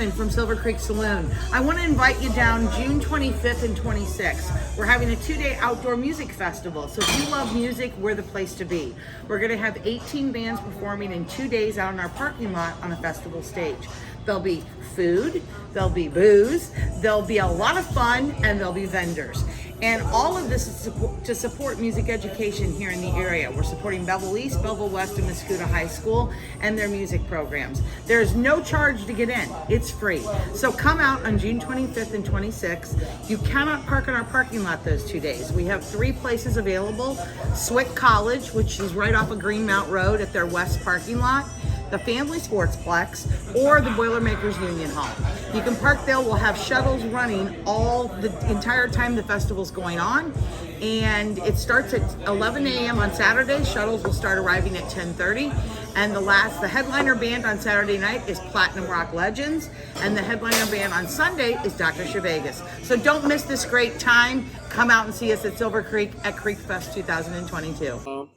Shannon from SilverCreek Saloon. I want to invite you down June 25th and 26th. We're having a 2-day outdoor music festival. So if you love music, we're the place to be. We're going to have 18 bands performing in 2 days out in our parking lot on a festival stage. There'll be food, there'll be booze, there'll be a lot of fun, and there'll be vendors. And all of this is to support music education here in the area. We're supporting Belleville East, Belleville West, and Muscuda High School and their music programs. There's no charge to get in. It's free. So come out on June 25th and 26th. You cannot park in our parking lot those 2 days. We have 3 places available. Swick College, which is right off of Greenmount Road at their west parking lot, the Family Sportsplex, or the Boilermakers Union Hall. You can park there. We'll have shuttles running all the entire time the festival's going on. And it starts at 11 a.m. on Saturday. Shuttles will start arriving at 10:30. And the headliner band on Saturday night is Platinum Rock Legends. And the headliner band on Sunday is Dr. Shevegas. So don't miss this great time. Come out and see us at Silver Creek at Creek Fest 2022. To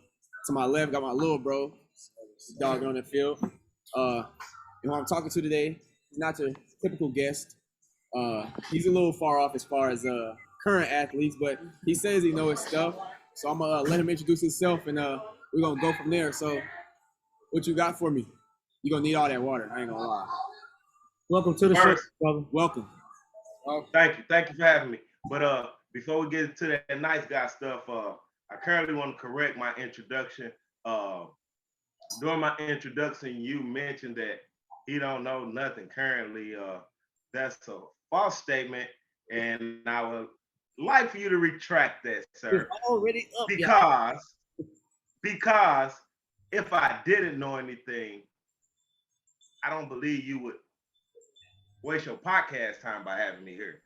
my left, got my little bro. Dog on the field. And who I'm talking to today is not your typical guest. He's a little far off as far as current athletes, but he says he knows his stuff. So I'm gonna let him introduce himself, and we're gonna go from there. So, what you got for me? You're gonna need all that water. I ain't gonna lie. Welcome to the show, brother. Welcome. Thank you for having me. But before we get into that nice guy stuff, I currently want to correct my introduction. During my introduction, you mentioned that he don't know nothing currently. That's a false statement, and I would like for you to retract that, sir. It's already up, because if I didn't know anything, I don't believe you would waste your podcast time by having me here.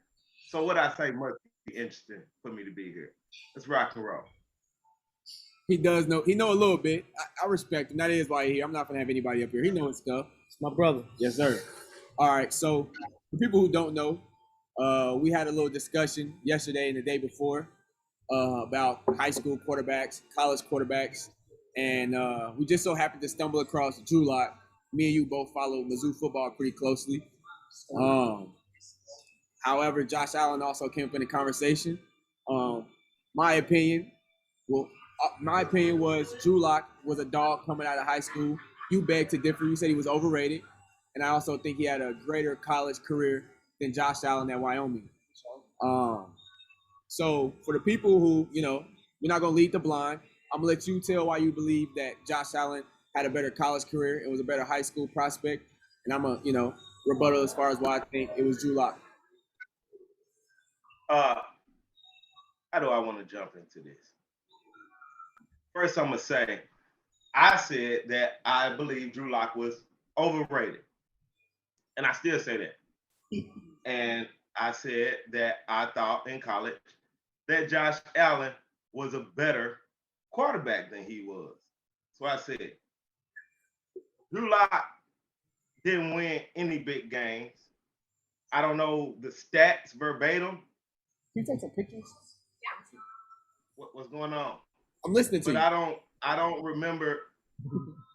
So what I say must be interesting for me to be here. Let's rock and roll. He does know. He know a little bit. I respect him. That is why he's here. I'm not gonna have anybody up here. He knows stuff. It's my brother. Yes, sir. All right. So for people who don't know, we had a little discussion yesterday and the day before about high school quarterbacks, college quarterbacks, and we just so happened to stumble across Drew Lock. Me and you both follow Mizzou football pretty closely. However, Josh Allen also came up in the conversation. My opinion was Drew Lock was a dog coming out of high school. You begged to differ. You said he was overrated. And I also think he had a greater college career than Josh Allen at Wyoming. So for the people who, we're not going to lead the blind. I'm going to let you tell why you believe that Josh Allen had a better college career and was a better high school prospect. And I'm going to, rebuttal as far as why I think it was Drew Lock. How do I want to jump into this? First, I'm going to say, I said that I believe Drew Lock was overrated. And I still say that. And I said that I thought in college that Josh Allen was a better quarterback than he was. So I said, Drew Lock didn't win any big games. I don't know the stats verbatim. Can you take some pictures? What's going on? I'm listening to you. But I don't remember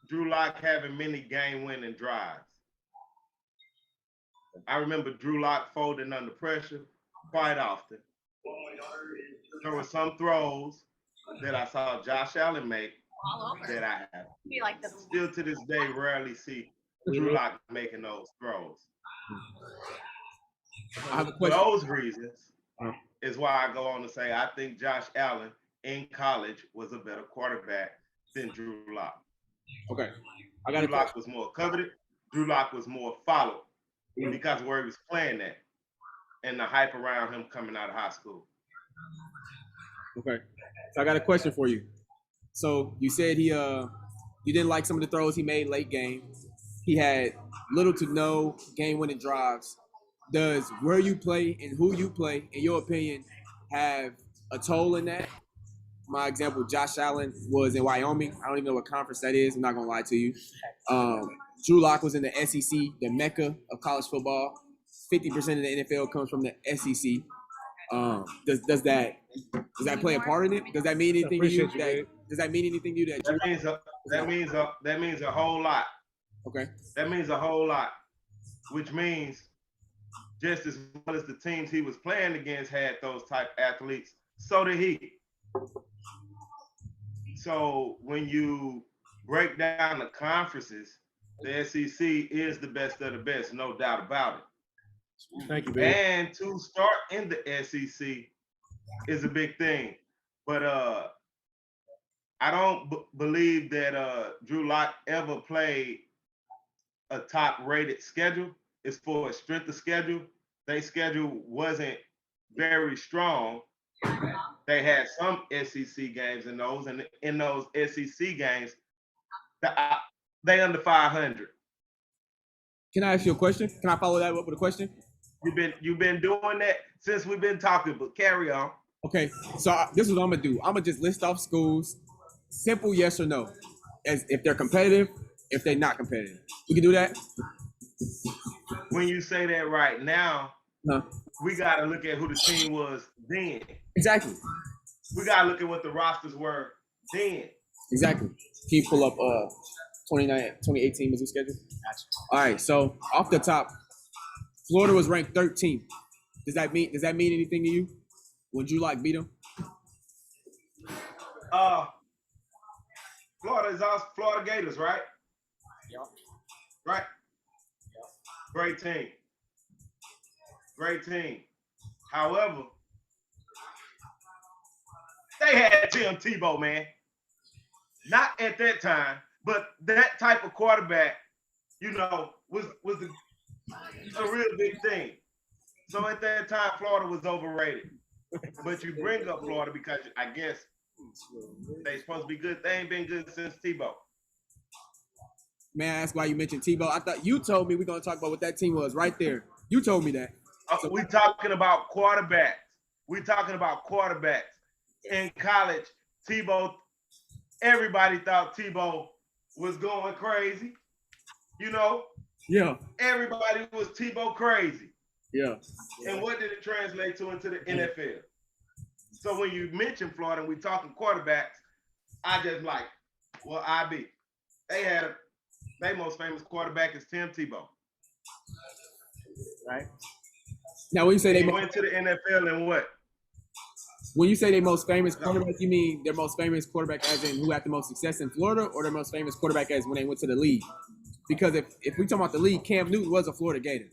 Drew Lock having many game-winning drives. I remember Drew Lock folding under pressure quite often. There were some throws that I saw Josh Allen make that I have still to this day rarely see Drew Lock making those throws. For those reasons is why I go on to say I think Josh Allen in college was a better quarterback than Drew Lock. Okay. Drew Lock was more coveted. Drew Lock was more followed because of where he was playing at and the hype around him coming out of high school. Okay. So I got a question for you. So you said you didn't like some of the throws he made late game. He had little to no game-winning drives. Does where you play and who you play, in your opinion, have a toll in that? My example, Josh Allen was in Wyoming. I don't even know what conference that is. I'm not gonna lie to you. Drew Lock was in the SEC, the mecca of college football. 50% of the NFL comes from the SEC. Does that play a part in it? Does that mean anything to you? Does that mean anything to you? That means a whole lot. Okay. That means a whole lot, which means just as well as the teams he was playing against had those type athletes. So did he. So when you break down the conferences, the SEC is the best of the best, no doubt about it. Thank you, baby. And to start in the SEC is a big thing. But I don't believe that Drew Lock ever played a top-rated schedule. As for a strength of schedule, their schedule wasn't very strong. They had some SEC games in those, and in those SEC games, they under 500. Can I ask you a question? Can I follow that up with a question? You've been doing that since we've been talking, but carry on. Okay, so this is what I'm gonna do. I'm gonna just list off schools, simple yes or no, as if they're competitive, if they're not competitive. We can do that. When you say that right now, No. we got to look at who the team was then. Exactly. We got to look at what the rosters were then. Exactly. Can you pull up 2018 Mizzou schedule? Gotcha. All right. So off the top, Florida was ranked 13th. Does that mean anything to you? Would you like beat them? Florida is also Florida Gators, right? Yep. Right. Yep. Great team. Great team. However, they had Tim Tebow, man. Not at that time, but that type of quarterback, was a real big thing. So at that time, Florida was overrated. But you bring up Florida because I guess they supposed to be good. They ain't been good since Tebow. May I ask why you mentioned Tebow? I thought you told me we're gonna talk about what that team was right there. You told me that. We talking about quarterbacks. We talking about quarterbacks. In college, Tebow, everybody thought Tebow was going crazy. Yeah. Everybody was Tebow crazy. Yeah. And what did it translate to into the NFL? So when you mention Florida and we talking quarterbacks, I just like, well, their most famous quarterback is Tim Tebow. Right. Now, when you say they went to the NFL and what? When you say their most famous quarterback, you mean their most famous quarterback as in who had the most success in Florida, or their most famous quarterback as when they went to the league? Because if we talk about the league, Cam Newton was a Florida Gator.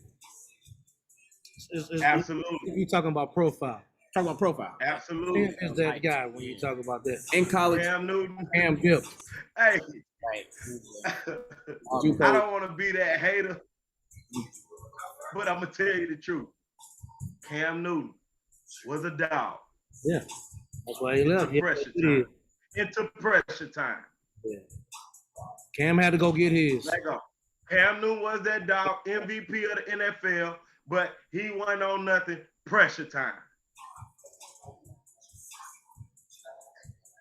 Absolutely. You're talking about profile. Talking about profile. Absolutely. Who is that guy when you talk about that? In college. Cam Newton. Cam Gibbs. Hey. Right. I don't want to be that hater, but I'm going to tell you the truth. Cam Newton was a dog. Yeah. That's why he left. Into pressure time. Yeah. Cam had to go get his. Let go. Cam Newton was that dog, MVP of the NFL, but he wasn't on nothing. Pressure time.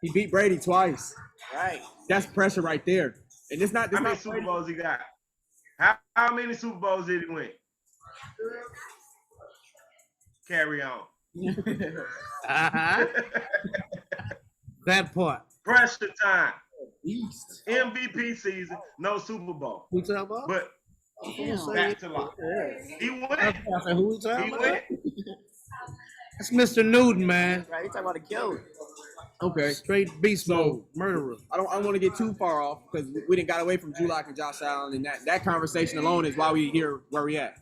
He beat Brady twice. Right. That's pressure right there. And it's not. How many Super Bowls he got? How many Super Bowls did he win? Carry on. That part. Pressure time. MVP season, no Super Bowl. Who talking about? But back to life. He went. Who we talking about? Went. That's Mr. Newton, man. Right. You talking about a killer. Okay. Straight beast mode, murderer. I don't want to get too far off because we didn't got away from Drew Lock and Josh Allen, and that conversation alone is why we here where we at.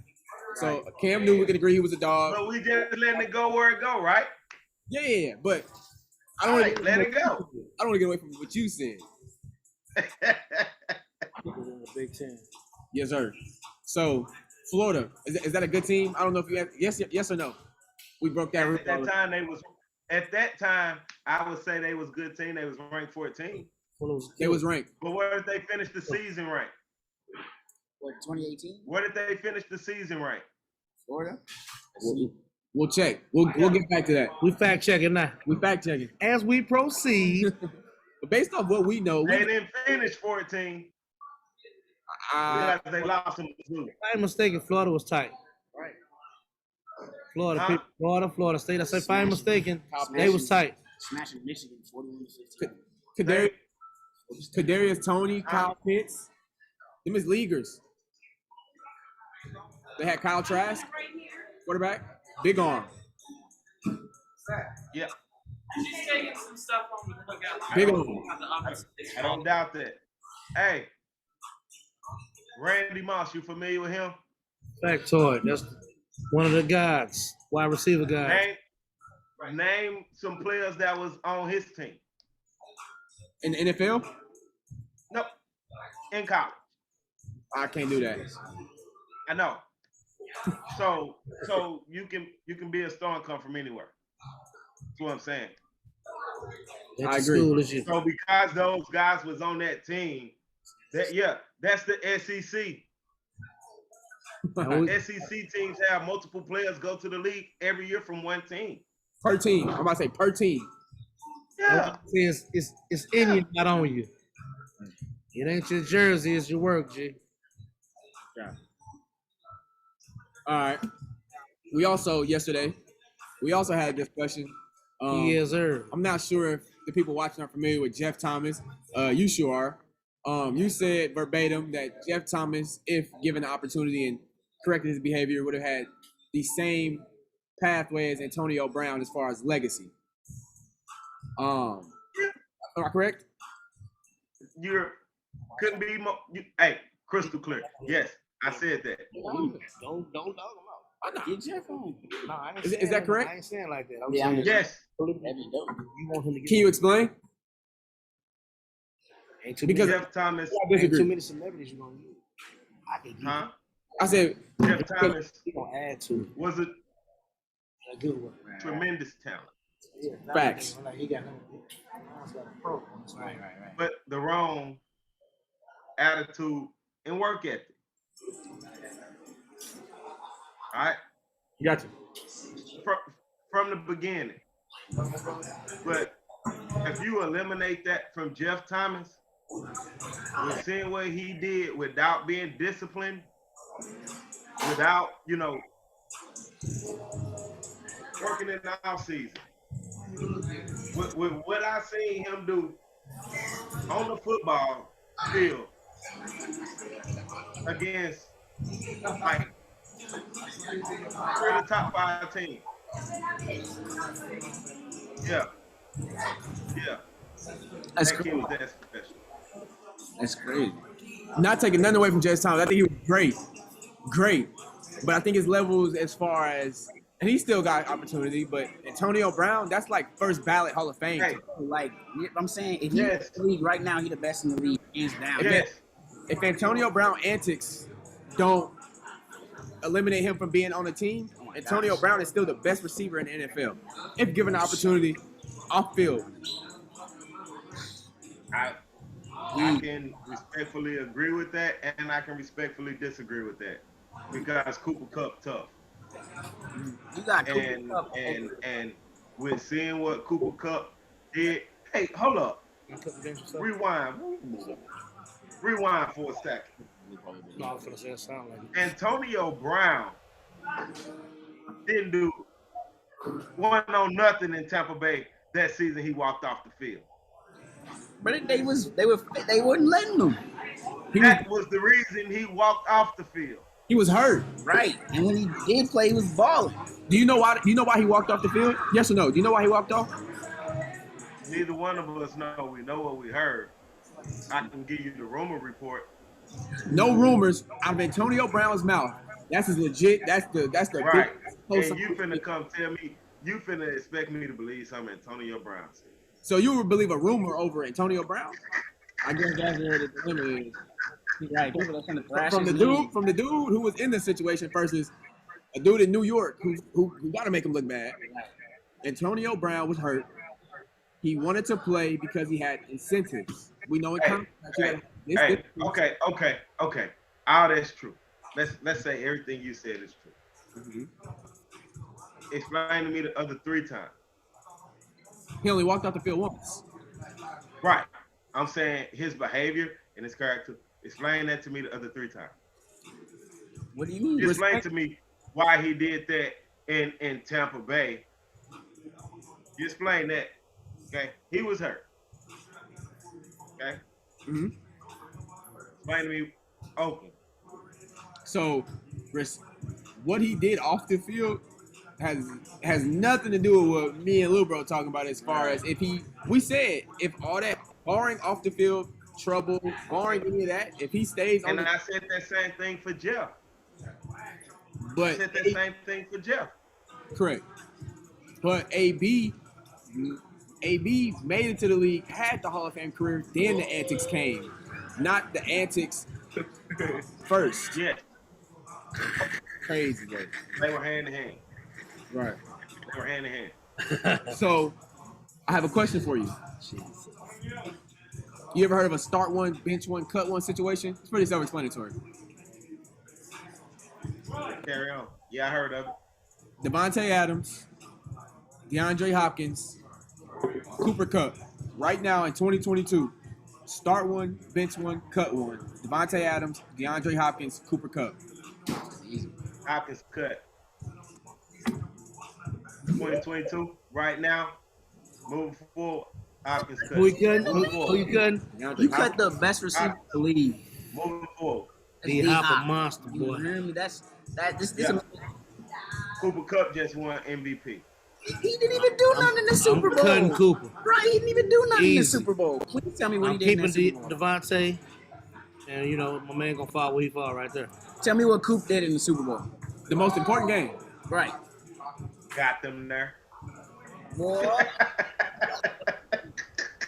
So Cam Newton, we can agree he was a dog. But we just letting it go where it go, right? Yeah. But I don't want to let it go. I don't want to get away from what you said. Big Ten. Yes, sir. So Florida, is that a good team? I don't know if you have, yes or no. We broke that. At that time, I would say they was a good team. They was ranked 14. They was ranked. But where did they finish the season ranked? What, 2018? Where did they finish the season ranked? Florida? We'll check. We'll get back to that. We fact checking now. We fact checking. As we proceed. But based off what we know, they didn't finish 14. Because they lost to Mizzou. If I'm mistaken, Florida was tight. Right. Florida State. I said, if I'm mistaken, they was tight. Smashing Michigan 41-15. Kadarius Toney, Kyle Pitts, them is leaguers. They had Kyle Trask. quarterback, big arm, Yeah, She's taking some stuff on the cookout. big arm. I don't doubt that. Hey, Randy Moss, you familiar with him? Factoid. That's one of the guys, wide receiver guys. Name some players that was on his team. In the NFL, Nope. In college. I can't do that. I know. So you can be a star and come from anywhere. That's what I'm saying. At I the agree. School is you. So because those guys was on that team, that's the SEC. SEC teams have multiple players go to the league every year from one team. Per team. I'm about to say per team. Yeah. It's in you, not on you. It ain't your jersey, it's your work, G. All right. We also yesterday had a discussion. Yes, sir. I'm not sure if the people watching are familiar with Jeff Thomas. You sure are. You said verbatim that Jeff Thomas, if given the opportunity and corrected his behavior, would have had the same pathway as Antonio Brown as far as legacy. Am I correct? You couldn't be more. Hey, crystal clear. Yes, I said that. Don't dog him out. Get Jeff on. No, I ain't Is saying that correct? I ain't saying like that. I'm Yeah, saying Yes. That'd be dope. you want him to get. Can you explain? Ain't too Because- many, Jeff Thomas. I ain't too disagree. many celebrities you gonna use. I can get. Huh? I said Jeff Thomas You gonna add to it. was a A good one. tremendous talent, Yeah, Facts. like he got him. He's got a pro. Right. but the wrong attitude and work ethic. All right, you got you. from the beginning. But if you eliminate that from Jeff Thomas, with seeing what he did without being disciplined, without working in the off season, with what I seen him do on the football field against like 3 of the top 5 teams. Yeah. That's That kid cool. was that special. That's crazy. Not taking nothing away from Jeff Thomas. I think he was great. But I think his levels as far as, and he still got opportunity, but Antonio Brown, that's like first ballot Hall of Fame. Hey, Like I'm saying, if he's Yes. in the league right now, he's the best in the league, hands down. yes. If Antonio Brown antics don't eliminate him from being on the team, Antonio Brown is still the best receiver in the NFL. If given the opportunity off field. I can respectfully agree with that, and I can respectfully disagree with that because Cooper Kupp tough, You got Cooper and Kupp and over- and with seeing what Cooper Kupp did. Hey, hold up, rewind for a second. No, I was gonna say it sound like it. Antonio Brown didn't do one on nothing in Tampa Bay that season. He walked off the field. But they wouldn't letting him. That was the reason he walked off the field. He was hurt. Right. And when he did play, he was balling. Do you know why? Do you know why he walked off the field? Yes or no? Do you know why he walked off? Neither one of us know. We know what we heard. I can give you the rumor report. No rumors out of Antonio Brown's mouth. That's as legit. That's the Right. big- And you finna come tell me, you finna expect me to believe something Antonio Brown said. So you would believe a rumor over Antonio Brown? I guess that's where the dilemma is. Right. People are finna thrash From the his dude, league. from the dude who was in this situation versus a dude in New York who got to make him look bad. Antonio Brown was hurt. He wanted to play because he had incentives. We know in contracts you gotta- this- Hey, okay. All that's true. Let's say everything you said is true. Mhm. Explain to me the other 3 times. He only walked off the field once. Right. I'm saying his behavior and his character. Explain that to me the other 3 times. What do you mean? Explain to me why he did that in Tampa Bay. You explain that. Okay. He was hurt. Okay. Mm-hmm. Explain to me Oakland. So what he did off the field has nothing to do with what me and Lil Bro talking about as far as we said if all that barring off the field trouble, barring any of that, if he stays on And I said that same thing for Jeff. but I said that same thing for Jeff. correct. But AB made it to the league, had the Hall of Fame career, then the antics came. Not the antics first. Yes, Crazy, bro. they were hand in hand. Right. They were hand in hand. So, I have a question for you. You ever heard of a start one, bench one, cut one situation? It's pretty self-explanatory. Carry on. Yeah, I heard of it. Devontae Adams, DeAndre Hopkins, Cooper Kupp. Right now in 2022, start one, bench one, cut one. Devontae Adams, DeAndre Hopkins, Cooper Kupp. Hopkins cut. 2022, right now, moving forward, Hopkins cut. Who you cutting? Moving Who forward. you cutting? You cut the best receiver in the league. Moving forward. That's D-Hop a D-Hop. monster, You boy. hear me? This Yeah. Cooper Kupp just won MVP. he didn't even do nothing in the Super I'm Bowl. cutting Cooper. Right, he didn't even do nothing in the Easy. Super Bowl. Please tell me what I'm he did in keeping the Super Bowl. Devontae, and you know my man gonna fall where he fall right there. Tell me what Coop did in the Super Bowl. The most important game. Right. Got them there. Boy.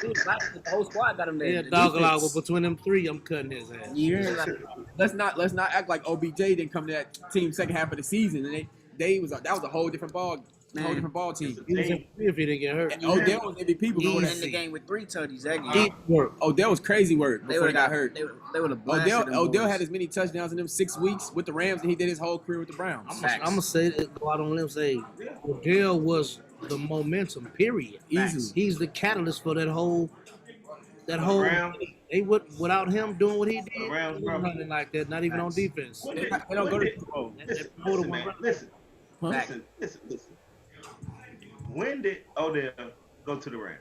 The whole squad got him there. Yeah, The dog defense. but between them three, I'm cutting his ass. You hear me? Let's not act like OBJ didn't come to that team second half of the season, and that was a whole different ball team. He was in if he didn't get hurt. And Odell was MVP before He that. in the game with 3 tutties that game. Deep work. Odell was crazy work They before would he got have hurt. They would have blasted them Odell boys. had as many touchdowns in them 6 weeks with the Rams than he did his whole career with the Browns. Facts. I'm gonna say it, go out on a limb, say Odell was the momentum. Period. Easily. He's the catalyst for that whole. Rams. They would without him doing what he did. Rams, There bro. was nothing like that. Not even on defense. They don't go to the Super Bowl. Listen, man. Listen. When did Odell go to the Rams?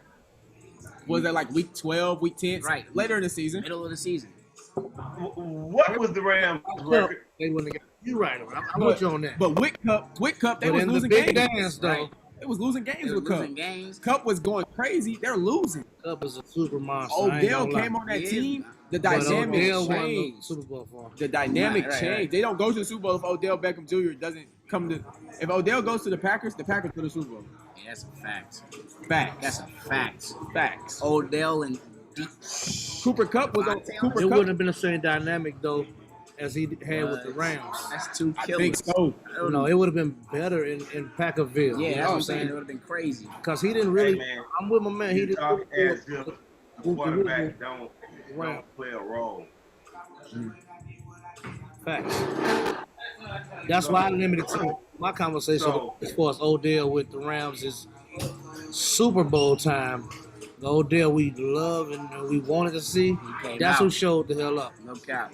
Was that like week 12, week 10? Right. Later in the season. Middle of the season. What was the Rams' record? They wouldn't have got you right. I'm with you on that. But with Cup, they But was in the losing big games. dance, though, Right. They was losing games They with were Cup. losing games. Cup was going crazy. They're losing. Cup is a super monster. I ain't Odell gonna came lie. on that Yeah. team. The But dynamic Odell won the changed. Super Bowl for him. The dynamic Right, changed. right. They don't go to the Super Bowl if Odell Beckham Jr. doesn't come to. If Odell goes to the Packers go to the Super Bowl. Yeah, that's a fact. Facts. That's a fact. Facts. Odell and Cooper Cup was on. Cooper It Cup. wouldn't have been the same dynamic though as he had with the But Rams. that's 2 I killers. think so. No, it would have been better in Packerville. Yeah, You know that's what I'm what saying. It would have been crazy. Because he didn't really. Hey, man. I'm with my man. He You didn't. talk really as if the quarterback don't Right. play a role. Facts. That's why I limited to my conversation So- as far as Odell with the Rams is Super Bowl time. The Odell we love and we wanted to see. came That's out. who showed the hell up. No cap.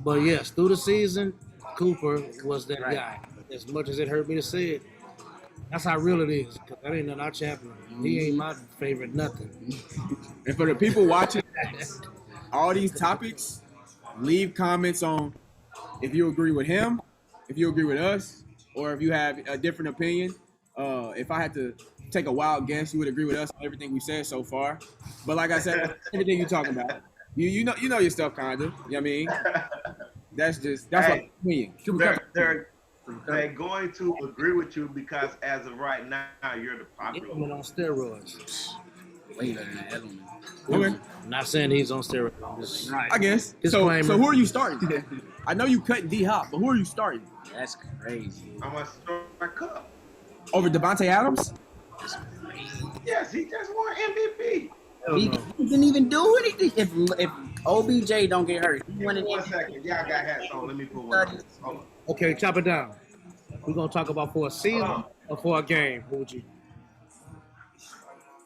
But yes, through the season, Cooper was that Right. guy. As much as it hurt me to say it, that's how real it is. 'Cause that ain't nothing our champion. He ain't my favorite nothing. And for the people watching all these topics, leave comments on if you agree with him, if you agree with us, or if you have a different opinion. If I had to take a wild guess, you would agree with us on everything we said so far. But like I said, everything you're talking about, you know your stuff, kinda. You know what I mean? That's my Hey, opinion. They're going to agree with you because as of right now, you're the popular Edelman one. on steroids. Way better than Edelman. Okay, I'm not saying he's on steroids. I'm just- I guess. So Disclaimer. who are you starting? I know you cutting D-Hop, but who are you starting? That's crazy. I'm going to start Cup. Over Devontae Adams? That's crazy. Yes, he just won MVP. He didn't even do anything. If OBJ don't get hurt, he Give won me an 1 MVP. second. Y'all got hats on. Let me put one on. Hold on. Okay, chop it down. We're gonna talk about for a season or for a game. Who would you?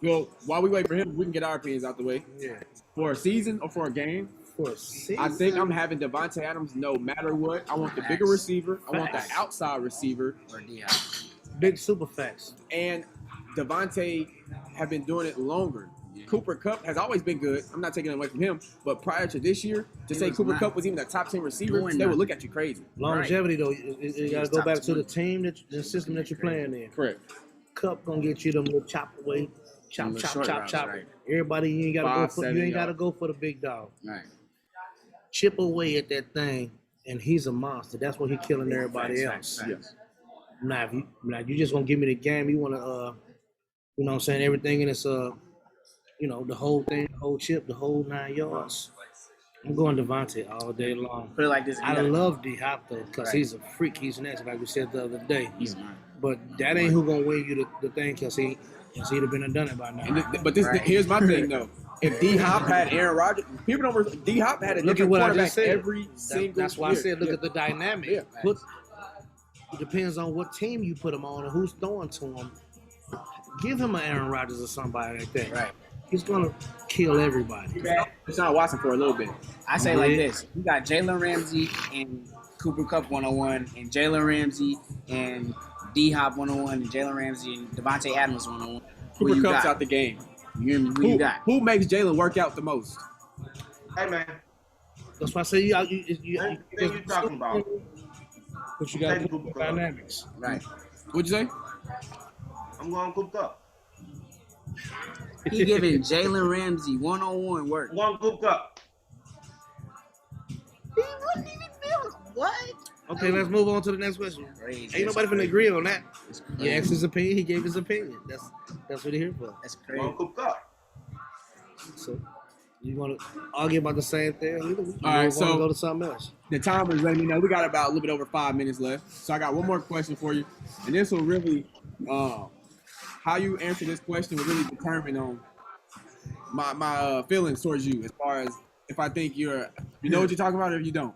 Well, while we wait for him, we can get our opinions out the way. Yeah, For a season or for a game, for a season. I think I'm having Devontae Adams no matter what. I want the bigger receiver. I want the Facts. outside receiver. Or D-Hop. Big super facts. And Devontae have been doing it longer. Cooper Kupp has always been good. I'm not taking it away from him, but prior to this year, to say Cooper Kupp was even a top 10 receiver, they would look at you crazy. Longevity though, you got to go back to the team the system that you're playing in. Correct. Cup gonna get you them little chop away, chop. Right. Everybody, you ain't gotta 5, go for 7 yards. go for the big dog. Right. Chip away at that thing, and he's a monster. That's what he's killing everybody else. Yes. Now, if you just gonna give me the game, you wanna you know what I'm saying, everything in its you know, the whole thing, the whole chip, the whole 9 yards. I'm going Devontae all day long. Put it like this. I love D-Hop though, because he's a freak. He's next, like we said the other day. He's mine. But that ain't who gonna win you the thing, because he'd have been and done it by now. Here's my thing though. If D-Hop had Aaron Rodgers, people don't. D-Hop had a Look at different what I quarterback just said. every single That's why year. I said look at the dynamic. Yeah. It depends on what team you put him on and who's throwing to him. Give him an Aaron Rodgers or somebody like that. Right. He's gonna kill everybody. Deshaun Watson for a little bit. I say like this. You got Jalen Ramsey and Cooper Kupp 101, and Jalen Ramsey and D-Hop 101, and Jalen Ramsey and Devontae Adams 101. Who Cooper you Kupp's got? out the game. You hear me? Who you got? Who makes Jalen work out the most? Hey man, That's why I say you what you talking about? But you got Take Cooper Kupp. dynamics. Right. What'd you say? I'm going Cooper Kupp. He giving Jalen Ramsey 101 work. One Cooper Kupp. He wouldn't even do what? Okay, let's move on to the next question. Crazy. Ain't nobody finna agree on that. It's He crazy. asked his opinion. He gave his opinion. That's what he here for. That's crazy. One Cooper Kupp. So you want to argue about the same thing? All right, want so- to go to something else. The timer is letting me know we got about a little bit over 5 minutes left. So I got one more question for you, and this will really, how you answer this question will really determine on my feelings towards you, as far as if I think you know what you're talking about, or if you don't.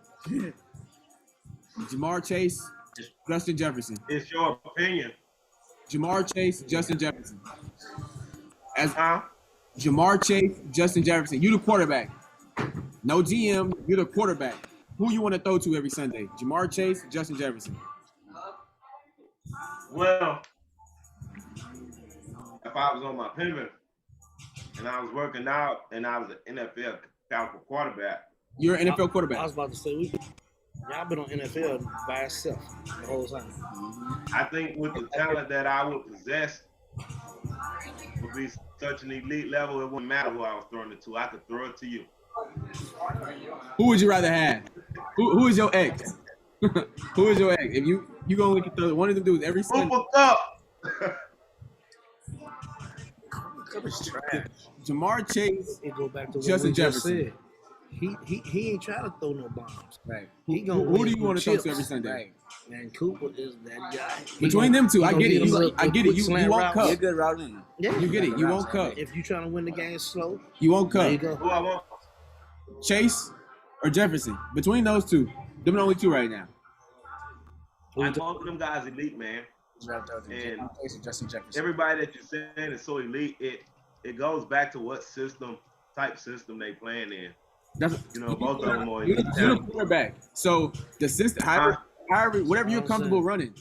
Jamar Chase, Justin Jefferson. It's your opinion. Jamar Chase, Justin Jefferson. As Huh? Jamar Chase, Justin Jefferson. You the quarterback. No GM. You're the quarterback. Who you want to throw to every Sunday? Jamar Chase, Justin Jefferson. Well, if I was on my pivot and I was working out and I was an NFL caliber quarterback, You're an NFL I quarterback. was about to say y'all been on NFL by itself the whole time. I think with the talent that I would possess would be such an elite level, it wouldn't matter who I was throwing it to. I could throw it to you. Who would you rather have? Who is your ex? Who is your ex? If you gonna look at one of them dudes every Sunday. Cooper Kupp. Jamar Chase. It go back to what Justin we just Jefferson. said. He ain't trying to throw no bombs. Right. He gonna Who win do you some want to throw chips. to every Sunday? Right. Man, Cooper is that guy. Between them two, I get it. I get it. You slant want routes. Cup. You're a good route runner. Yeah, You get it. You want Cup. If you trying to win the game slow, You want there you Cup. go. Who I want? Chase or Jefferson. Between those two, them the only two right now. Both of them guys elite, man. And Justin Jefferson. everybody that you're saying is so elite, it goes back to what type system they playing in. That's You know, both of them are you're elite the talent. quarterback. So the system, however, whatever you're comfortable running.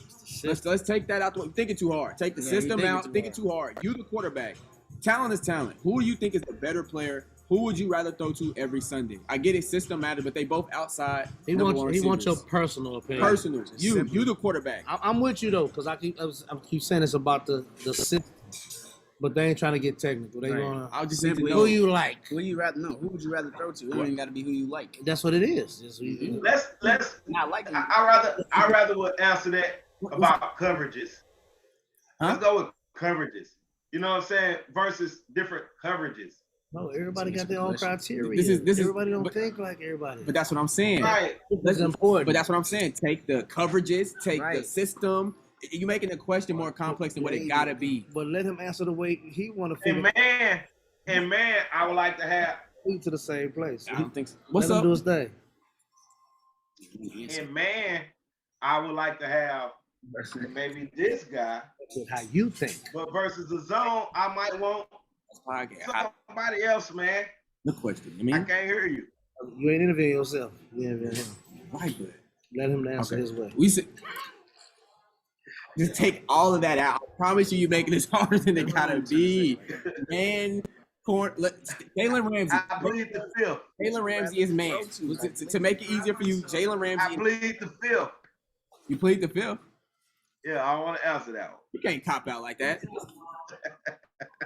Let's take that out. Thinking too hard. Take the Yeah, system you thinking out. too Thinking too hard. You the quarterback. Talent is talent. Who do you think is the better player? Who would you rather throw to every Sunday? I get it, system matter, but they both outside. He number wants one your receivers. personal opinion. Personal. You the quarterback. I'm with you though, because I keep saying it's about the system, but they ain't trying to get technical. They Right. gonna I'll just need to Simply- know. who you like. Who you rather know? Who would you rather throw to? It don't even got to be who you like. That's what it is. It's who you- Let's Not like him. I rather would answer that about coverages. Let's go with coverages. You know what I'm saying? Versus different coverages. No, everybody got their own criteria. This is- everybody don't but- think like everybody. But that's what I'm saying. Right. That's important. But that's what I'm saying. Take the coverages. Take the Right. system. You're making the question more complex than what it gotta be. But let him answer the way he want to figure And man, I would like to have lead to the same place. I don't think so. What's Let him up? do his thing. and man, I would like to have maybe this guy, That's how you think. but versus the zone, I might want somebody else, man. The question. I I mean, can't hear you. You ain't interviewing yourself. You interviewing him. right, but Let him answer Okay. his way. we said, just take all of that out. I promise you, you're making this harder than it gotta be, man. Jalen Ramsey. I plead the fifth. Jalen Ramsey is man. To make it easier for you, Jalen I Ramsey. plead the fifth. You plead the fifth. Yeah, I want to answer that one. You can't cop out like that. You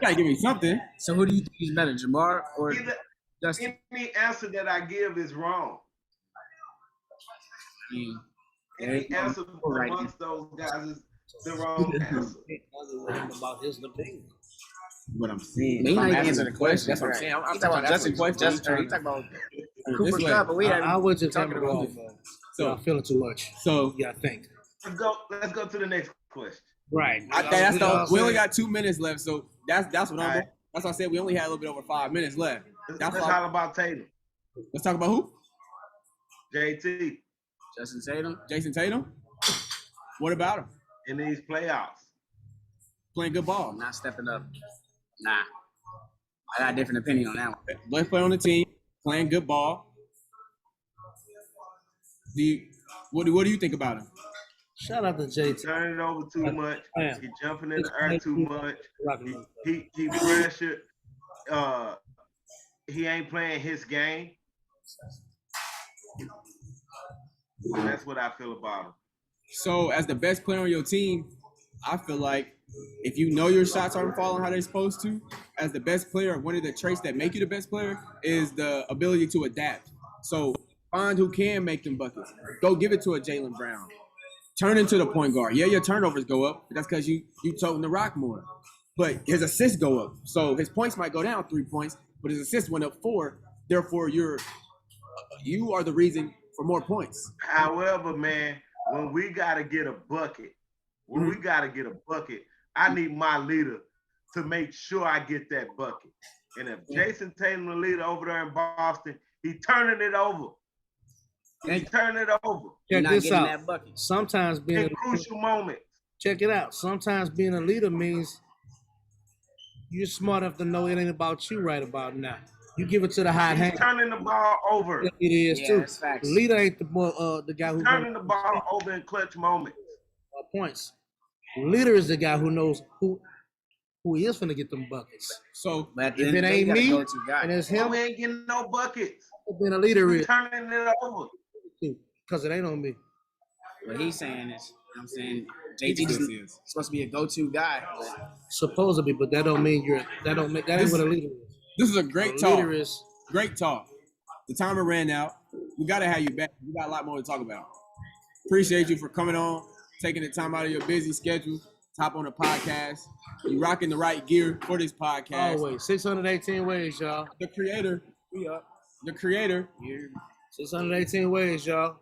gotta give me something. So who do you think is better, Jamar or Either, Justin? any answer that I give is wrong. Any answer Right. amongst those guys is the wrong answer. About his opinion. What I'm saying. He I'm not asking answering the question. That's what I'm Right. saying. I'm He talking about asking Justin. questions. He talking about This Cooper way. Cup, but we I would just talking hammer it about off. it. So I'm feeling too much. So Yeah, I think. Let's go to the next question. Right. we only got 2 minutes left. So that's what I'm. Right. That's why I said we only had a little bit over 5 minutes left. Let's That's talk all. about Tatum. Let's talk about who? JT Justin Tatum. Jason Tatum. What about him? in these playoffs. Playing good ball. Not stepping up. Nah. I got a different opinion on that one. Best player on the team. Playing good ball. What do you think about him? Shout out to JT. Turning it over too much. Yeah. He jumping in the air too much. Rocking up. He pressured. He ain't playing his game. That's what I feel about him. So, as the best player on your team, I feel like if you know your shots aren't falling how they're supposed to, as the best player, one of the traits that make you the best player is the ability to adapt. So, find who can make them buckets. Go give it to a Jaylen Brown. Turn into the point guard. Yeah, your turnovers go up, but that's because you toting the rock more. But his assists go up. So his points might go down 3 points, but his assists went up 4. Therefore, you are the reason for more points. However, man, when we gotta get a bucket, I need my leader to make sure I get that bucket. And if Jason Tatum, the leader over there in Boston, he turning it over. He's turning it over You're Check not this getting out. that bucket. Sometimes being in crucial moments. check it out. Sometimes being a leader means you're smart enough to know it ain't about you right about now. You give it to the hot He's hand. turning the ball over. It is Yeah, too. that's facts. The leader ain't the guy who Turning the ball over in clutch moments. points. Leader is the guy who knows who he is finna get them buckets. So But at the If end it of the day, ain't you gotta me go to guy. and it's Him him, ain't getting no buckets. being a leader He's is turning it over. because it ain't on me. What he's saying is, you know what I'm saying, He JT just is is. supposed to be a go-to guy. But Supposed to be, but that don't mean that ain't what a leader is. This is a A great talk. leader is Great talk. The timer ran out. We got to have you back. We got a lot more to talk about. Appreciate you for coming on, taking the time out of your busy schedule, top on the podcast. You rocking the right gear for this podcast. always 618 ways, y'all. The creator, we up. The creator, 618 ways, y'all.